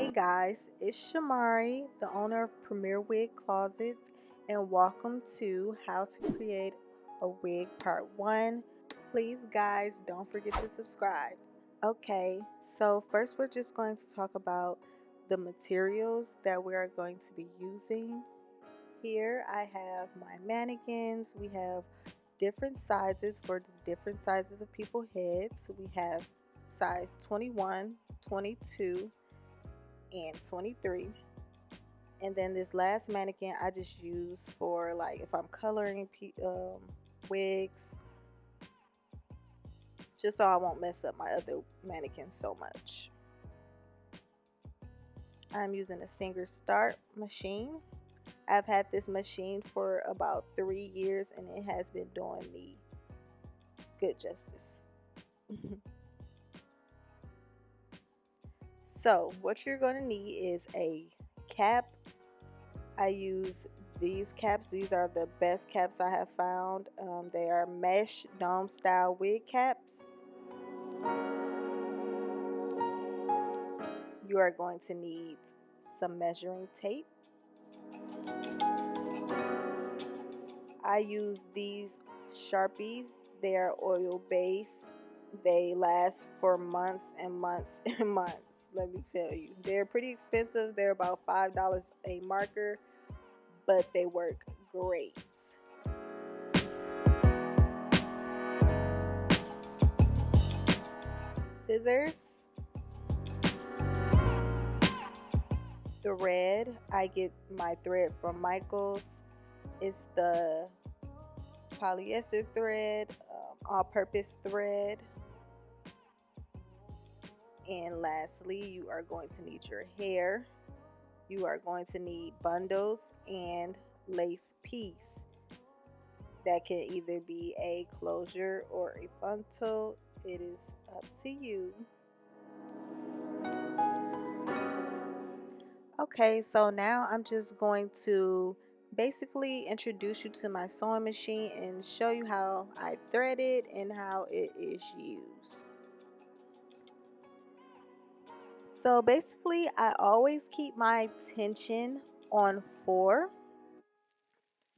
Hey guys, it's Shamari, the owner of Premier Wig Closet, and welcome to How to Create a Wig Part 1. Please, guys, don't forget to subscribe. Okay, so first we're just going to talk about the materials that we are going to be using. Here I have my mannequins. We have different sizes for the different sizes of people's heads. We have size 21, 22, and 23. And then this last mannequin I just use for like if I'm coloring wigs, just so I won't mess up my other mannequins so much. I'm using a Singer Start machine. I've had this machine for about 3 years and it has been doing me good justice. So what you're going to need is a cap. I use these caps. These are the best caps I have found. They are mesh dome style wig caps. You are going to need some measuring tape. I use these Sharpies. They are oil based. They last for months and months and months, let me tell you. They're pretty expensive. They're about $5 a marker, but they work great. Scissors, thread. I get my thread from Michaels. It's the polyester thread, all-purpose thread. And lastly, you are going to need your hair. You are going to need bundles and lace piece. That can either be a closure or a frontal. It is up to you. Okay, so now I'm just going to basically introduce you to my sewing machine and show you how I thread it and how it is used. So basically, I always keep my tension on 4.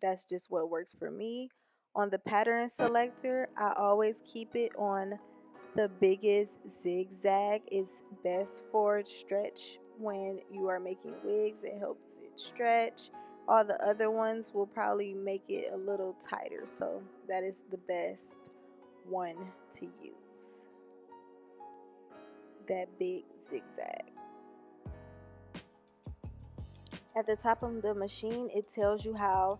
That's just what works for me. On the pattern selector, I always keep it on the biggest zigzag. Is best for stretch when you are making wigs. It helps it stretch. All the other ones will probably make it a little tighter, so that is the best one to use, that big zigzag. At the top of the machine, it tells you how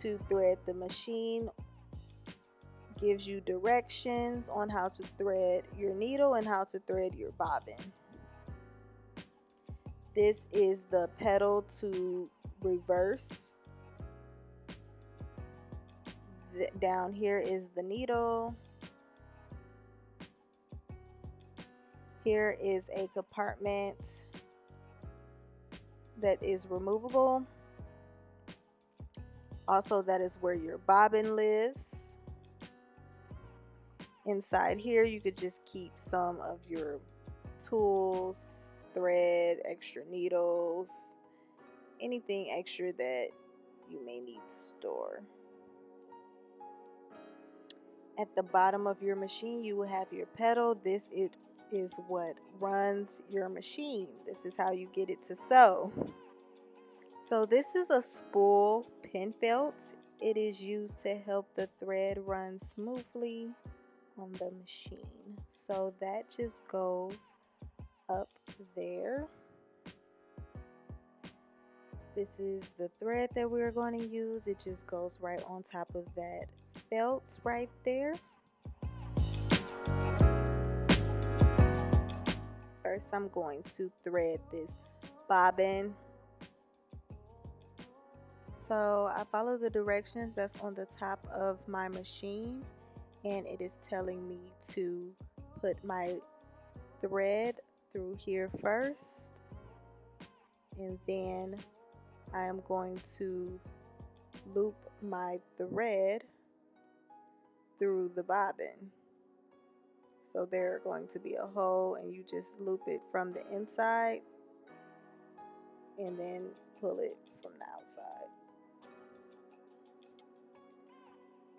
to thread the machine, gives you directions on how to thread your needle and how to thread your bobbin. This is the pedal to reverse. Down here is the needle. Here is a compartment that is removable. Also, that is where your bobbin lives. Inside here, you could just keep some of your tools, thread, extra needles, anything extra that you may need to store. At the bottom of your machine, you will have your pedal. This is what runs your machine. This is how you get it to sew. So this is a spool pin felt. It is used to help the thread run smoothly on the machine. So that just goes up there. This is the thread that we're going to use. It just goes right on top of that felt right there. First, I'm going to thread this bobbin. So I follow the directions that's on the top of my machine, and it is telling me to put my thread through here first, and then I am going to loop my thread through the bobbin. So there's going to be a hole, and you just loop it from the inside and then pull it from the outside.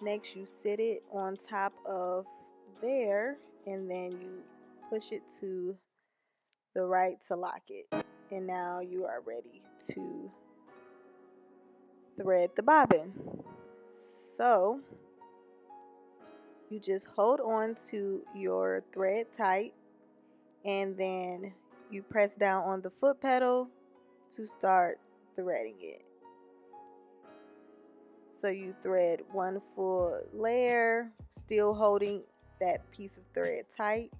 Next, you sit it on top of there, and then you push it to the right to lock it. And now you are ready to thread the bobbin. So you just hold on to your thread tight, and then you press down on the foot pedal to start threading it. So you thread one full layer, still holding that piece of thread tight.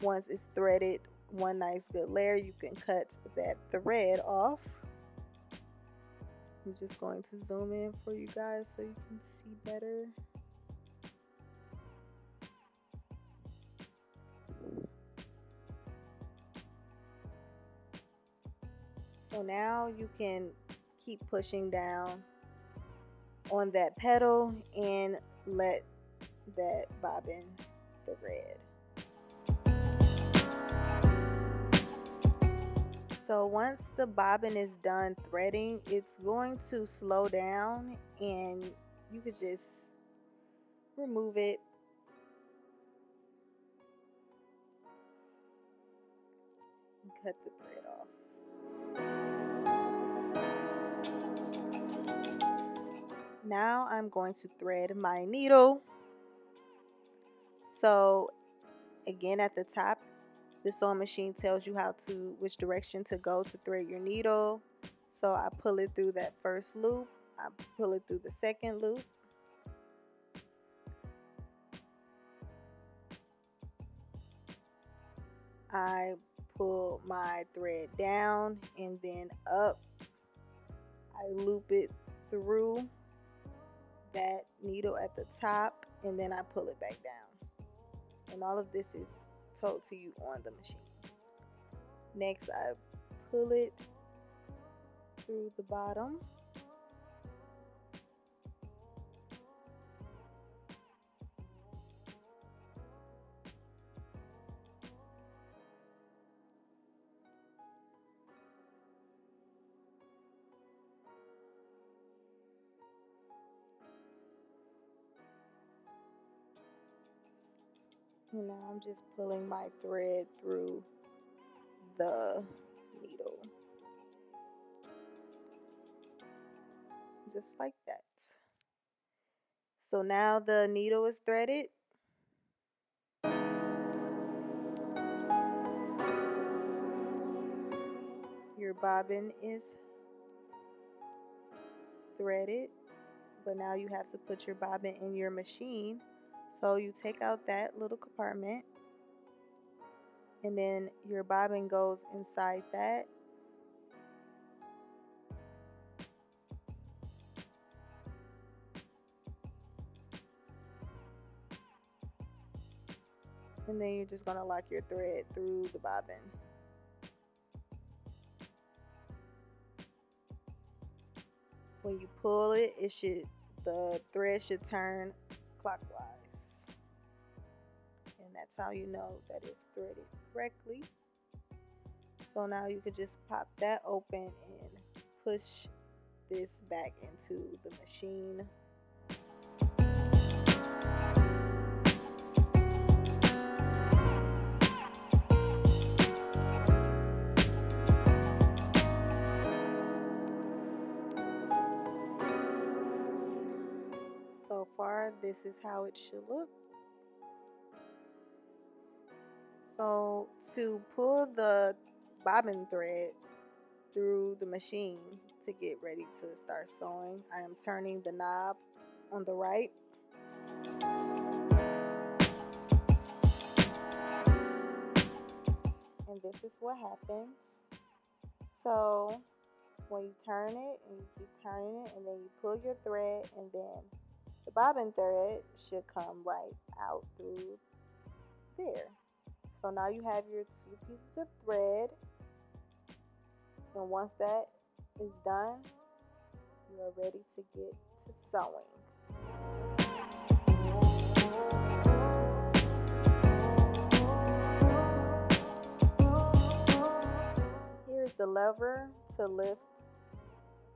Once it's threaded one nice good layer, you can cut that thread off. I'm just going to zoom in for you guys so you can see better. So now you can keep pushing down on that pedal and let that bobbin thread. So once the bobbin is done threading, it's going to slow down, and you could just remove it. And cut the thread off. Now I'm going to thread my needle. So again, at the top, the sewing machine tells you which direction to go to thread your needle. So I pull it through that first loop, I pull it through the second loop, I pull my thread down and then up, I loop it through that needle at the top, and then I pull it back down. And all of this is told to you on the machine. Next, I pull it through the bottom. And now I'm just pulling my thread through the needle. Just like that. So now the needle is threaded. Your bobbin is threaded, but now you have to put your bobbin in your machine. So you take out that little compartment, and then your bobbin goes inside that. And then you're just going to lock your thread through the bobbin. When you pull it, the thread should turn clockwise. And that's how you know that it's threaded correctly. So now you could just pop that open and push this back into the machine. So far, this is how it should look. So to pull the bobbin thread through the machine to get ready to start sewing, I am turning the knob on the right. And this is what happens. So when you turn it and you keep turning it, and then you pull your thread, and then the bobbin thread should come right out through there. So now you have your two pieces of thread, and once that is done, you are ready to get to sewing. Here's the lever to lift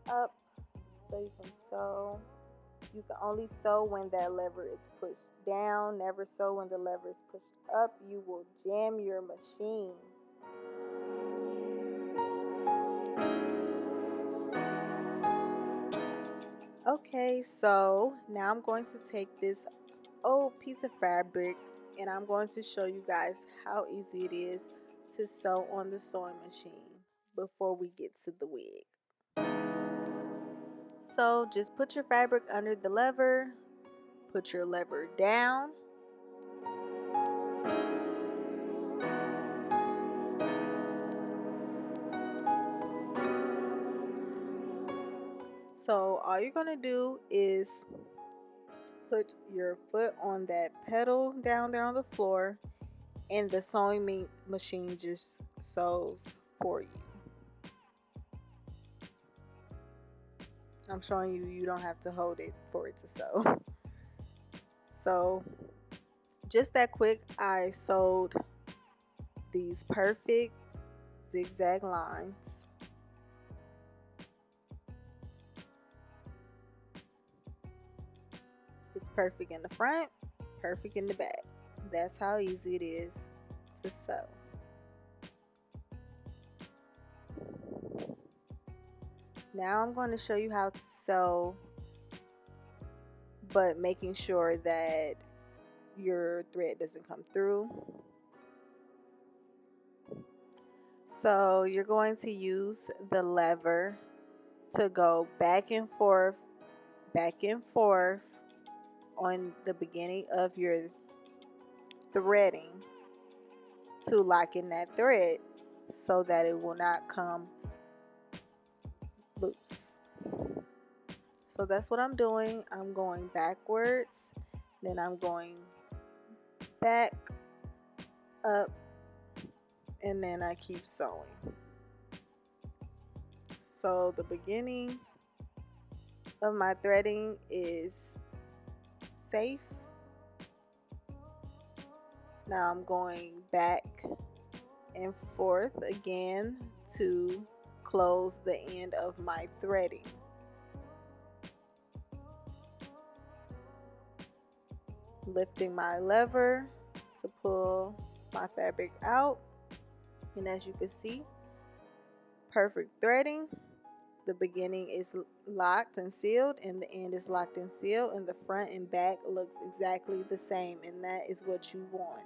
up so you can sew. You can only sew when that lever is pushed down. Never sew when the lever is pushed up. You will jam your machine. Okay, so now I'm going to take this old piece of fabric and I'm going to show you guys how easy it is to sew on the sewing machine before we get to the wig. So just put your fabric under the lever, put your lever down, so all you're going to do is put your foot on that pedal down there on the floor and the sewing machine just sews for you. I'm showing you, you don't have to hold it for it to sew. So just that quick, I sewed these perfect zigzag lines. It's perfect in the front, perfect in the back. That's how easy it is to sew. Now I'm going to show you how to sew, but making sure that your thread doesn't come through. So you're going to use the lever to go back and forth on the beginning of your threading to lock in that thread so that it will not come loose. So that's what I'm doing. I'm going backwards, then I'm going back, up, and then I keep sewing. So the beginning of my threading is safe. Now I'm going back and forth again to close the end of my threading. Lifting my lever to pull my fabric out, and as you can see, perfect threading. The beginning is locked and sealed and the end is locked and sealed, and the front and back looks exactly the same, and that is what you want.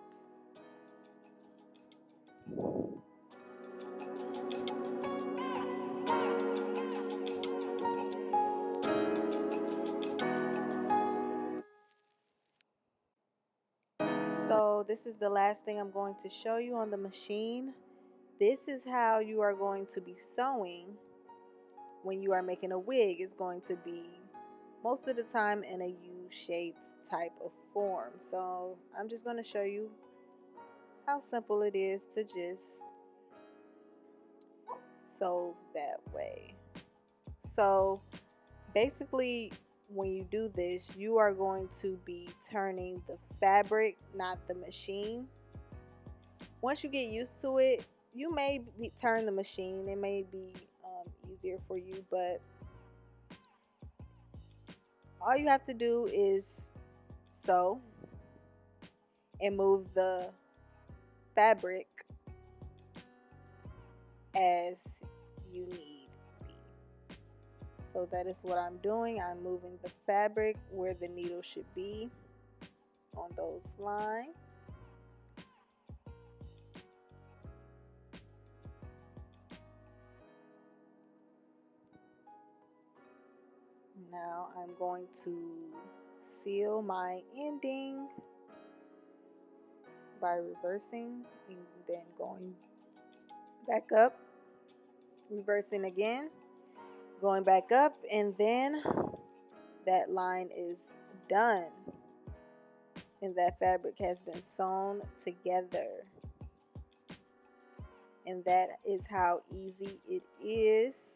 So this is the last thing I'm going to show you on the machine. This is how you are going to be sewing when you are making a wig. It's going to be most of the time in a U-shaped type of form. So I'm just going to show you how simple it is to just sew that way. So basically, when you do this, you are going to be turning the fabric, not the machine. Once you get used to it, you may turn the machine. It may be easier for you, but all you have to do is sew and move the fabric as you need be. So that is what I'm doing. I'm moving the fabric where the needle should be on those lines. Now I'm going to seal my ending by reversing and then going back up, reversing again, going back up, and then that line is done and that fabric has been sewn together. And that is how easy it is.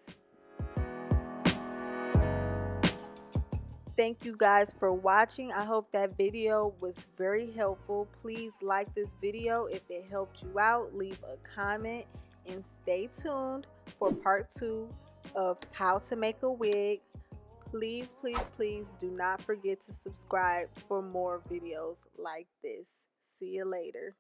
Thank you guys for watching. I hope that video was very helpful. Please like this video if it helped you out. Leave a comment and stay tuned for part 2 of how to make a wig. Please, please, please do not forget to subscribe for more videos like this. See you later.